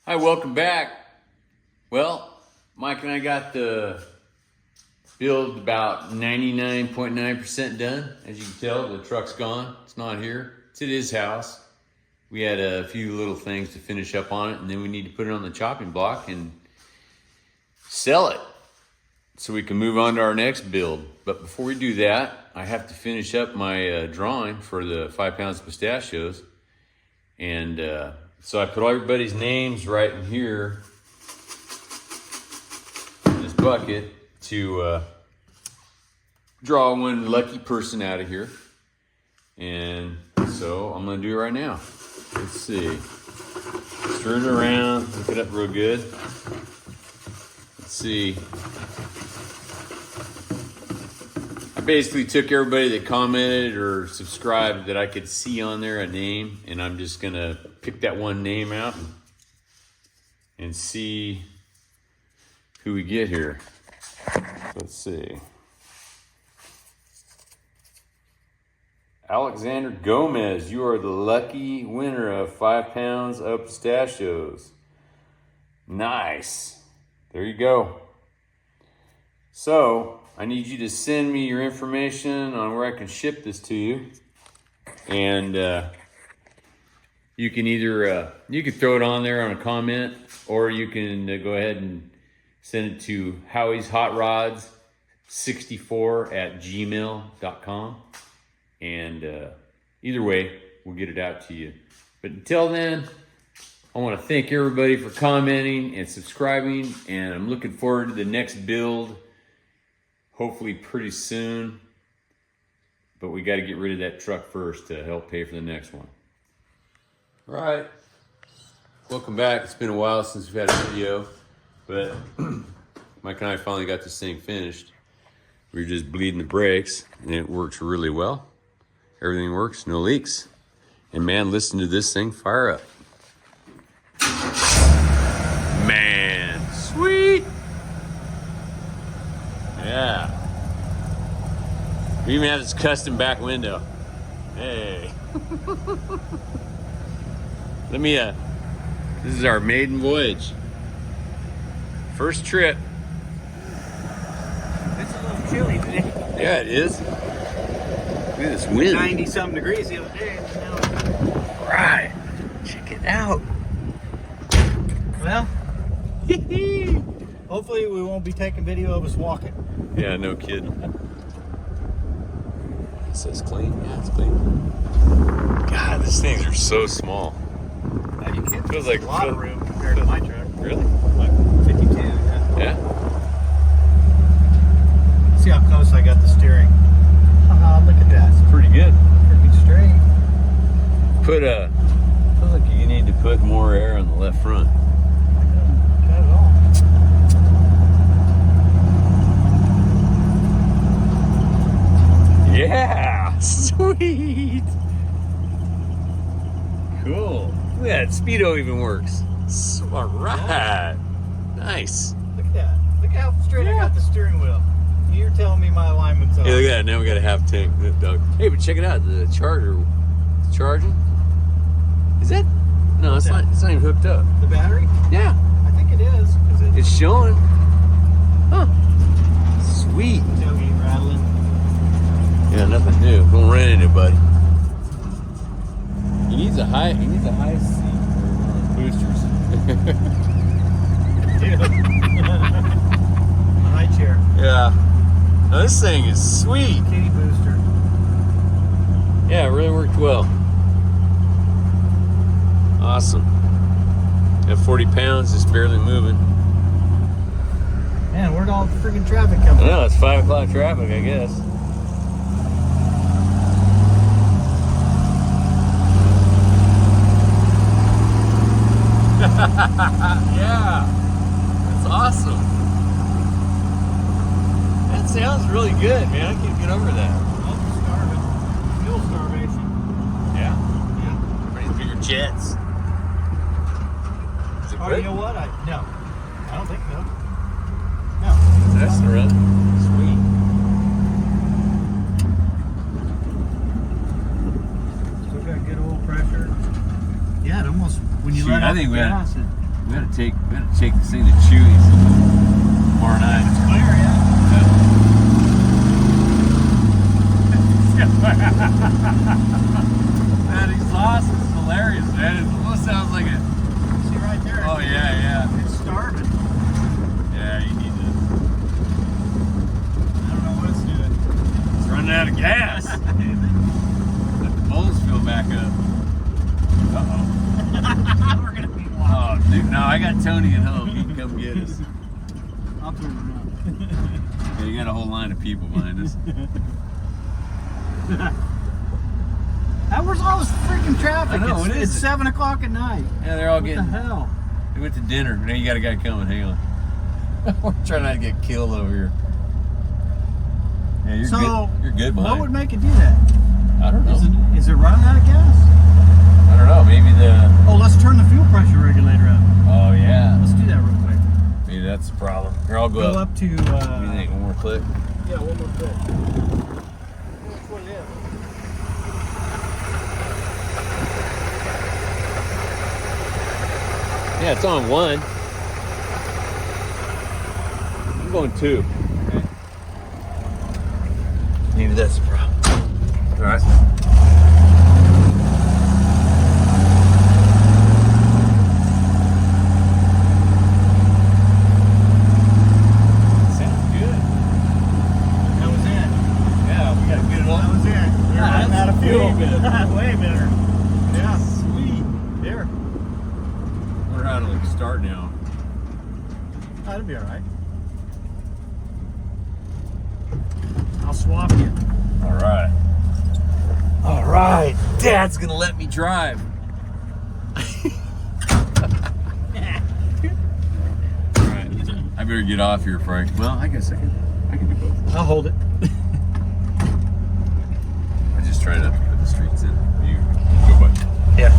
Hi, welcome back. Well, Mike and I got the build about 99.9% done. As you can tell, the truck's gone. It's not here. It's at his house. We had a few little things to finish up on it, and then we need to put it on the chopping block and sell it so we can move on to our next build. But before we do that, I have to finish up my drawing for the 5 pounds of pistachios. And so I put all everybody's names right in here in this bucket to draw one lucky person out of here. And so I'm gonna do it right now. Let's see. Stir it around, look it up real good. Let's see. I basically took everybody that commented or subscribed that I could see on there a name, and I'm just gonna pick that one name out and see who we get here. Let's see. Alexander Gomez, you are the lucky winner of 5 pounds of pistachios. Nice. There you go. So I need you to send me your information on where I can ship this to you. And you can either, you can throw it on there on a comment, or you can go ahead and send it to Howie's Hot Rods 64@gmail.com. And either way, we'll get it out to you. But until then, I want to thank everybody for commenting and subscribing, and I'm looking forward to the next build, hopefully pretty soon. But we got to get rid of that truck first to help pay for the next one. All right, welcome back. It's been a while since we've had a video, but Mike and I finally got this thing finished. We were just bleeding the brakes, and it works really well. Everything works, no leaks. And man, listen to this thing fire up. Man, sweet. Yeah. We even have this custom back window. Hey. Let me, this is our maiden voyage. First trip. It's a little chilly today. Yeah, it is. Look at this wind. 90-something degrees the other day. Right. Check it out. Well, hopefully we won't be taking video of us walking. Yeah, no kidding. It says clean. Yeah, it's clean. God, these things are so small. You can't. Feels like a lot of room compared to my truck. Really? Like 52. Yeah. Yeah. See how close I got the steering. Look at that. It's pretty good. Pretty straight. Put feels like you need to put more air on the left front. Not at all. Yeah, sweet. Cool. Look at that. Speedo even works. All right. Nice. Look at that. Look how straight I got the steering wheel. You're telling me my alignment's off. Hey, look at that. Now we got a half tank. Dog. Hey, but check it out. The charger, it's charging. Is that? No, it's not. It's not even hooked up. The battery? Yeah, I think it is. it's showing. Huh. Sweet. Tailgate rattling. Yeah, nothing new. Don't run into anybody. He needs a high seat for boosters. High chair. Yeah. Now this thing is sweet. Kitty booster. Yeah, it really worked well. Awesome. At 40 pounds, it's barely moving. Man, where'd all the freaking traffic come from? No, it's 5 o'clock traffic, I guess. Yeah, that's awesome. That sounds really good, man. I can't get over that. Oh, starving. Fuel starvation. Yeah. Yeah. Everybody's bigger jets. Is it Oh, good? you know what? No. I don't think so. No. That's the run. Sweet. Still got good oil pressure. Yeah, it almost, when you Shoot, let I off think the we had- gas, We gotta take this thing to Chewy's tomorrow night. It's clear, yeah. Man, exhaust is hilarious, man. It almost sounds like a. See right there. Oh yeah. It's starving. Yeah, you need to. I don't know what it's doing. It's running out of gas. Let the bowls fill back up. We're gonna be long. Oh, dude, no, I got Tony at home. He can come get us. I'll turn around. Yeah, you got a whole line of people behind us. Where's all this freaking traffic? I know, what is it's it? 7 o'clock at night. Yeah, they're all What getting. the hell? They went to dinner. Now you got a guy coming. Hang on. We're trying not to get killed over here. Yeah, you're So, good. You're good behind. What would make it do that? I don't know. Is it running out of gas? I don't know. Maybe the. Oh, let's turn the fuel pressure regulator up. Oh yeah. Let's do that real quick. Maybe that's the problem. Here, I'll go, Go up to. What do you think? One more click. Yeah, one more click. That's what it is. Yeah, it's on 1. I'm going 2. Okay. Maybe that's the problem. All right. Sounds good. That was it. Yeah, we gotta get it That on. was it. We're Yeah, running out of that's fuel. way better. Way better. Yeah. Sweet. There. We're out of start now. That'll be all right. I'll swap you. All right. All right. Dad's gonna let me drive. All right. I better get off here, Frank. Well, I guess I can do both. I'll hold it. I just try not to put the streets in. You go, bud. Yeah.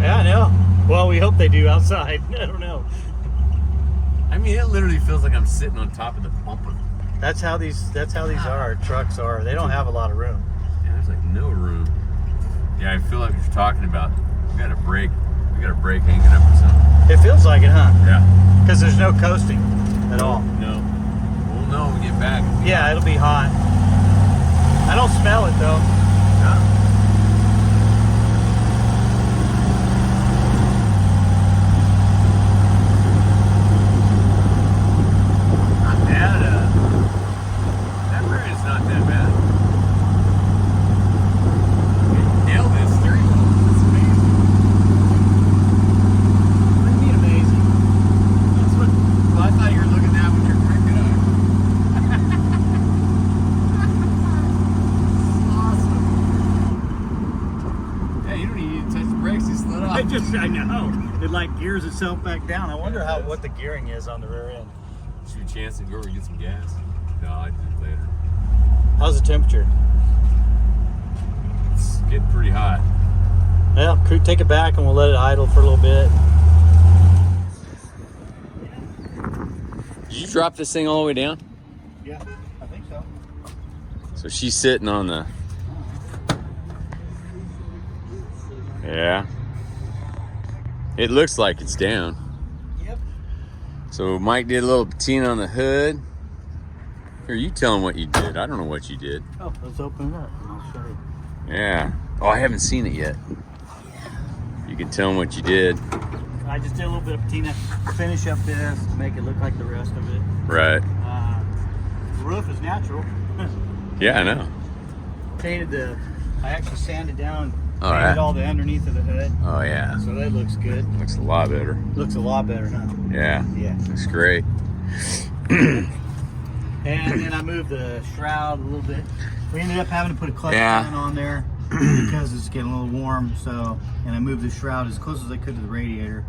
Yeah, I know. Well, we hope they do outside. I don't know. I mean, it literally feels like I'm sitting on top of the bumper. That's how these are. Trucks are. They don't have a lot of room. Yeah, there's like no room. Yeah, I feel like you're talking about. We got a brake hanging up or something. It feels like it, huh? Yeah. Because there's no coasting at all. No. We'll know when we get back. Yeah, it'll be hot. I don't smell it though. Yeah. I know. It like gears itself back down. I wonder what the gearing is on the rear end. Should we chance to go over and get some gas? No, I do it later. How's the temperature? It's getting pretty hot. Well, take it back and we'll let it idle for a little bit. Did you drop this thing all the way down? Yeah, I think so. So she's sitting on the. Yeah. It looks like it's down. Yep. So Mike did a little patina on the hood. Here, you tell him what you did. I don't know what you did. Oh, let's open it up and I'll show you. Yeah. Oh, I haven't seen it yet. You can tell him what you did. I just did a little bit of patina finish up this to make it look like the rest of it. Right. The roof is natural. Yeah, I know. I actually sanded down, All painted right. all the underneath of the hood. Oh, yeah. So that looks good. Looks a lot better. Looks a lot better now. Yeah. Yeah. Looks great. And then I moved the shroud a little bit. We ended up having to put a clutch pan on there because it's getting a little warm. So, and I moved the shroud as close as I could to the radiator.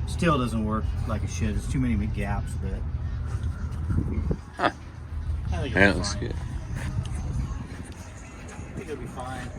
Still doesn't work like it should. There's too many gaps, but Huh. I think Yeah, it'll it looks be fine. good. I think it'll be fine.